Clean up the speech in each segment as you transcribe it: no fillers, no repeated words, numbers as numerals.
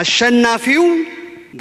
አሸናፊው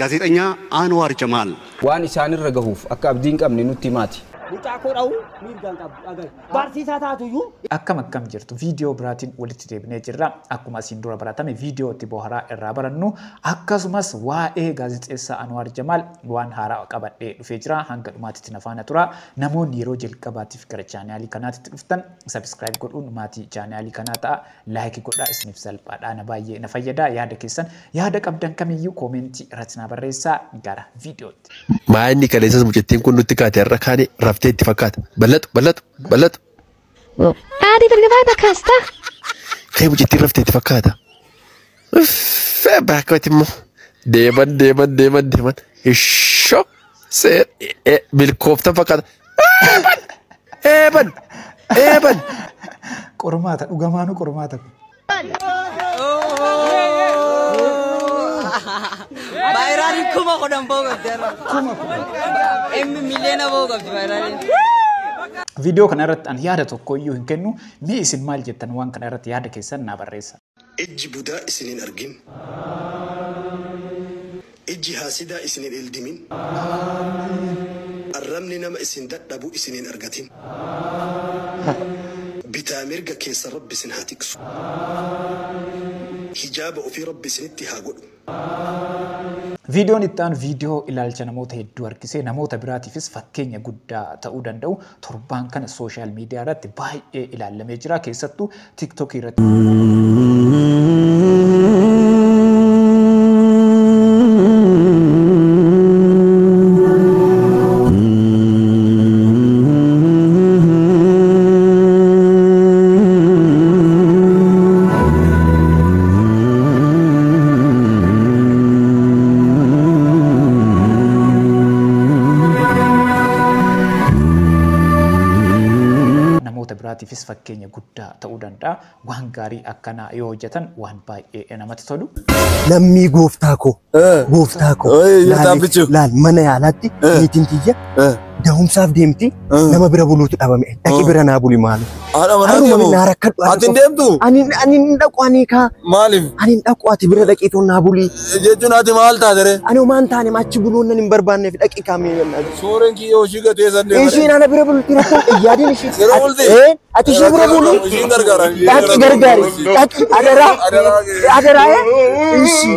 ጋዜጠኛ አንዋር ጀማል ዋን ኢሳን ረገሁፍ አካ አብዲን ቀምኒ ኑቲ ማቲ ሙጣቆራው ሚርጋን አገር ባርሲሳታቱዩ akkam jirtu video biratiin walitti deebinee jirra akkuma isin dura baratame video itti bohara irraa barannu akkasumas waa'ee gaazexeessaa Anwar Jamal waan haaraa qabadhee dhufee jira hanga dhumaatitti nafaana tura namoonni yeroo jalqabaatiif gara chaanaalii kanaatti dhuftan subscribe godhuun maatii chaanaalii kanaa ta'a like godhaa isiniif salphaadha na baay'ee na fayyada yaada keessan yaada qabdan kamiyyuu comment irratti na barreessaa gara videotti maayinni kaleessas mucettiin kun nutti kaate irra kaane raftee itti fakkaata balatu Adi bergabaa kasta. Kaya mucettiin raftee itti fakkaata. Baakawati immoo deeman. Ishoo milkooftan fakkaata. Eeban. Qormaata dhugamaanu qormaata. Bayrari kuma kodam boogabde kuma emmi milena boogabde bayrari video kana irratti an yaada tokko iyyuu hin kennu mee isin maal jettan waan kana irratti yaada keessan na barreessa ejji budaa isinin argin ejji haasidaa isinin ildimin arramni nama isin dadhabu isinin argatin bitaa mirga keessa rabbi isin haa tiksu hijaaba ofii rabbi isinitti haa godhu Videoon ittaan video ilaalcha namoota hedduu harkisee namoota biraatiifis fakkeenya guddaa ta'uu danda'u torbaan kana social media irratti baay'ee ilaalamee jira keessattuu TikTok irratti tifis fakkeenya guddaa ta'uu danda'a waan gaarii akkana yoo hojjetan waan baay'ee namatti tolu lammii gooftaa ko laal mana yaalaatti niitiin tiyya dahumsaaf deemti nama bira buluutu dhabame dhaqi bira naa buli maalu haruma naa rakkadhu Ati deemtu? ani dhaqu ani ka Maaliif? ani dhaqu ati bira dhaqiitoon naa buli Jechuun ati maal taatire? ani maan taane machi buluun nan hin barbaanneef dhaqi kaamee Suureen kiyyoo ishii gatee san deemare. ishii ana bira bulti rakkoo yaadin ishii Yeroo bulti? ati ishii bira bulu Ishiin gargaara. dhaqi gargaari dhaqi adaraa ishii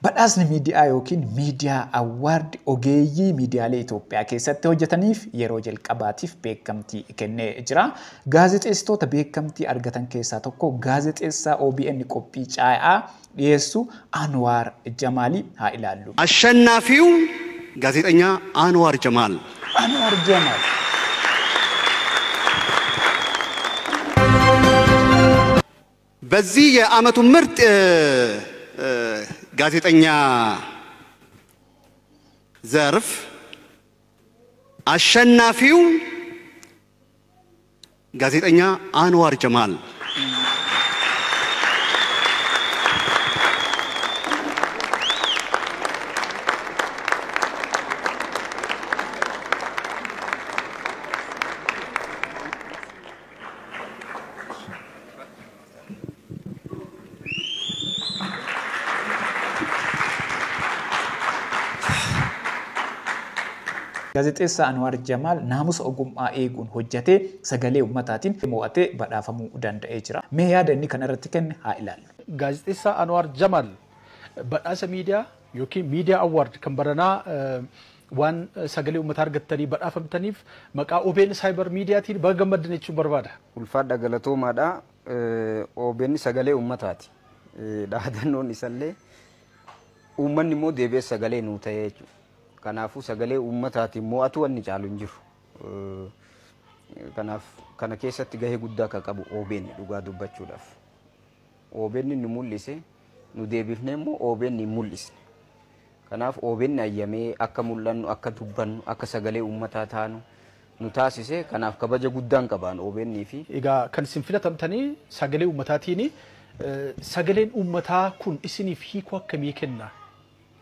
badhaasni miidiyaa yookiin miidiyaa awwaard ogeeyyii miidiyaalee Itoophiyaa keessatti hojjetaniif yeroo jalqabaatiif beekamtii kennee jira. Gaazexeessitoota beekamtii argatan keessaa tokko gaazexeessaa OBN qophii caayaa dhiyeessu Anwar Jamal haa ilaallu. አሸናፊው ጋዜጠኛ አንዋር ጀማል Anwar Jamal በዚህ የዓመቱ ምርጥ ጋዜጠኛ ዘርፍ አሸናፊው ጋዜጠኛ አንዋር ጀማል gaazexeessaa Anwar Jamal naamusa ogummaa eeguun hojjetee sagalee ummataatiin mo'atee badhaafamuu danda'ee jira. Mee yaada inni kana irratti kenne haa ilaallu. Gaazexeessaa Anwar Jamal badhaasa miidiyaa yookiin miidiyaa award kan baranaa waan sagalee ummataa argattanii badhaafamtaniif maqaa OBN Cyber Miidiyaatiin baga gammaddan jechuun barbaada. ulfaadha galatoomaadha OBN sagalee ummataati dhaadannoon isallee uummanni immoo deebi'ee sagalee nuu ta'ee jechuudha. Kanaafuu sagalee ummataatiin mo'atu wanni caalu hin jiru. Kanaaf kana keessatti gahee guddaa kan qabu OBN dhugaa dubbachuudhaaf. OBN ni mul'ise nu deebifnee immoo OBN ni mul'isne. Kanaaf OBN ayyamee akka mul'annu akka dubbannu akka sagalee ummataa taanu nu taasise kanaaf kabaja guddaan qabaan OBN fi egaa kan isin filatamtanii sagalee ummataatiin sagaleen ummataa kun isiniif hiikoo akkamii kenna?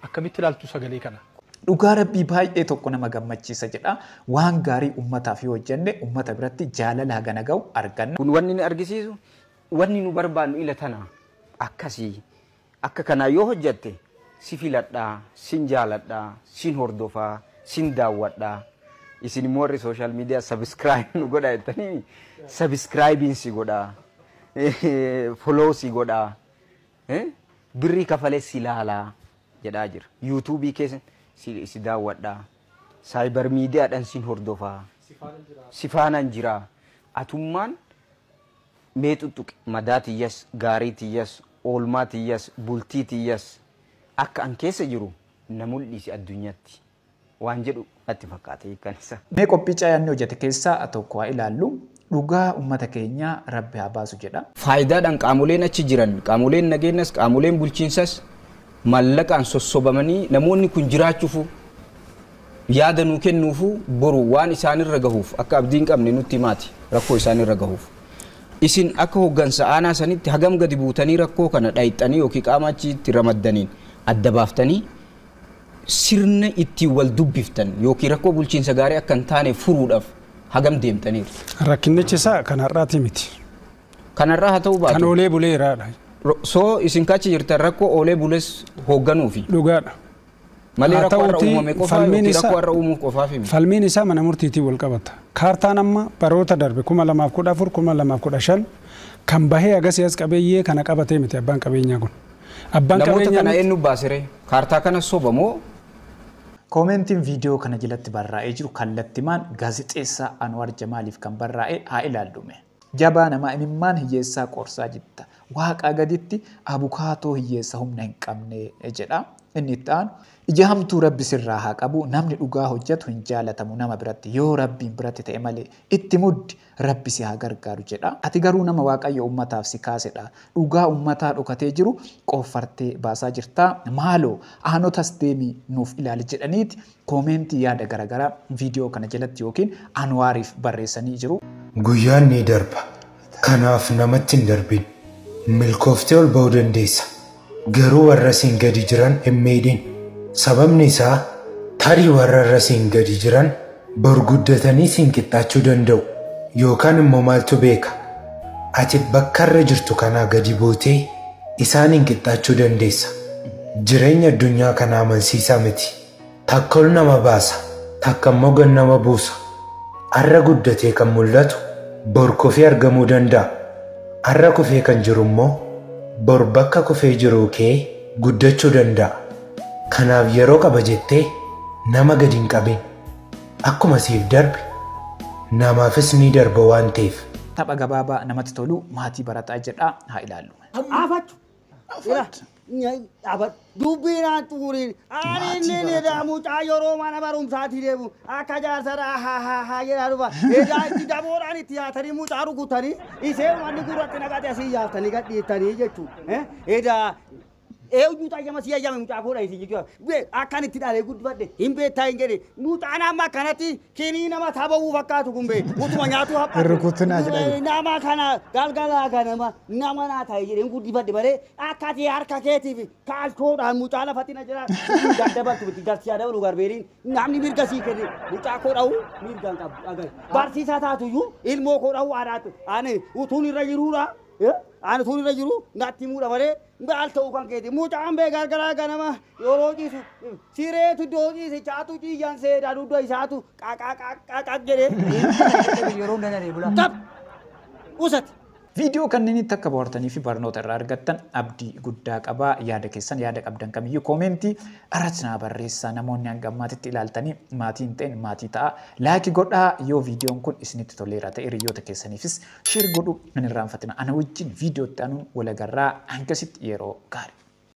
Akkamitti ilaaltu sagalee kana? Dhugaa Rabbii baay'ee tokko nama gammachiisa jedha. Waan gaarii ummataaf yoo hojjenne ummata biratti jaalala hagana ga'u arganna. Kun wanni ni argisiisu wanni nu barbaannu ila tana akkasii akka kanaa yoo hojjette si filadhaa, sin jaaladhaa, sin hordofaa, sin daawwadhaa. Isin immoo warri social media subscribe nu godhaa jettanii subscribing si godhaa, follow si godhaa, birrii kafalee si ilaalaa jedhaa jira. YouTube keessa si daawwadhaa, cyber media dhaan sin hordofaa, si faanaan jira. Atummaan mee tuttuqe madaa tiyyas, gaarii tiyyas, oolmaa tiyyas, bultii tiyyas akka an keessa jiru na mul'isi addunyaatti waan jedhu natti fakkaate kan isa. Mee qophii caayanni hojjete keessaa tokko haa ilaallu. Dhugaa uummata keenya Rabbi haa baasu jedha. Faayidaadhaan qaamoleen achi jiran, qaamoleen nageenyas, qaamoleen bulchiinsas mallaqaan sossobamanii namoonni kun jiraachuufu yaada nuu kennuufu boru waan isaanirra gahuuf akka abdiin qabne nutti himaati rakkoo isaanirra gahuuf. Isin akka hoggansa aanaa sanitti hagam gadi buutanii rakkoo kana dhayixanii yookiin qaama achitti ramaddaniin adda baaftanii sirna itti wal dubbiftan yookiin rakkoo bulchiinsa gaarii akka hin taane furuudhaaf hagam deemtaniiru. Rakkinnichi isaa kanarraati miti. Kanarraa haa ta'u baatu. Kan oolee buleeraadha. So isin kachi jirtan rakkoo oolee bules hoogganuufi. Dhugaadha. Malee rakkoo irra uumame qofaa yookiin rakkoo irra uumuuf qofaaf himi. Falmiin isaa mana murtiitiin wal qabata. Kaartaan amma baroota darbe 2014 2015 kan bahee agarsiis as qabeeyyee kana qabatee miti abbaan qabeenyaa kun. Abbaan qabeenyaa namoota kana eenyu baasire kaartaa kana sobamoo. Koomentiin viidiyoo kana jalatti barraa'ee jiru kallattimaan gaazexeessaa Anwar Jamaaliif kan barraa'e haa ilaallume. Jabaa nama imimmaan hiyyeessaa qorsaa jitta. Waaqaa gaditti abukaatoo hiyyeessa humna hin qabne jedha. Inni itti aanu ija hamtuu Rabbi sirraa haa qabu. Namni dhugaa hojjetu hin jaalatamu nama biratti. Yoo Rabbiin biratti ta'e malee itti muddi Rabbi si haa gargaaru jedha. Ati garuu nama Waaqayyo ummataaf si kaasedha. Dhugaa ummataa dhokatee jiru qoffartee baasaa jirta. Maaloo aanotas deemii nuuf ilaali jedhaniiti koomentii yaada garaagaraa viidiyoo kana jalatti yookiin Anwaariif barreessanii jiru. Guyyaan ni darba. Kanaaf namatti hin darbin. Milkooftee ol ba'uu dandeessa. Garuu warra siin gadi jiran hin miidhin. Sababni isaa tarii warra siin gadi jiran bor guddatanii siin qixxaachuu danda'u. Yookaan immoo maaltu beeka? Ati bakka irra jirtu kanaa gadi buutee isaaniin qixxaachuu dandeessa. Jireenya addunyaa kanaa amansiisaa miti. Takka ol nama baasa, takka immoo gad nama buusa. Arra guddatee kan mul'atu bor kufee argamuu danda'a. Arra kufee kan jiru immoo bor bakka kufee jiru kee guddachuu danda'a. Kanaaf yeroo qaba jettee nama gadi hin qabin. Akkuma siif darbe namaafis ni darba waan ta'eef. Tapha gabaabaa namatti tolu maatii barataa jedha haa ilaallu. Afatu. Dubbinaan xumuriin ani ni daamu caayyoroo mana barumsaati deemu akka jaarsara haa jedhaa dhufa edaa itti daboodhaan itti yaatanii mucaa rukutanii isee wanni gurratti naqate asii yaaftanii gadhiittanii jechuudha. Edaa eenyu xayyama si ayyame mucaa koodha isin jechuudha. Akkan itti dhaalee guddifadhe hin beektaa hin jedhe mucaan amma akkanatti kinii nama taphatuu fakkaatu kun bee utuma nyaatu haphatu. Nama kana galgalaa kanama nama naa ta'e jedheen guddifadhe malee akkati harka keetiif kaalchoodhaan mucaa lafatti na jira. Daddabaltu miti garsiyaa dabalu garbeeriin namni mirga sii kenne mucaa koodhawu mirgaan qabu. Barsiisaa taatuyyuu ilmoo koodhawu aadaatu. Ani utuun irra jiruudha. Ani tuun irra jiru natti muudha malee maal ta'uu kan keeti mucaan bee gargaraa ganama yeroo ciisu sireetu iddoo ciise chaatu ciiyyan seedaa dudda isaatu qaqaqaqaq jedhee yeroo danadee bula. Tab! Usati! Viidiyoo kanneenitti akka bohaartanii fi barnoota irraa argattan abdii guddaa qabaa. Yaada keessan yaada qabdan kamiyyuu koomentii irratti naa barreessaa. Namoonni hanga ammaatitti ilaaltanii maatii hin ta'in maatii ta'a. Laayikii godhaa yoo viidiyoon kun isinitti toleera ta'e hiriyoota keessaniifis sheer godhu hin irraanfatina. Ana wajjin viidiyootti aanuun wal agarraa hangasitti yeroo gaarii.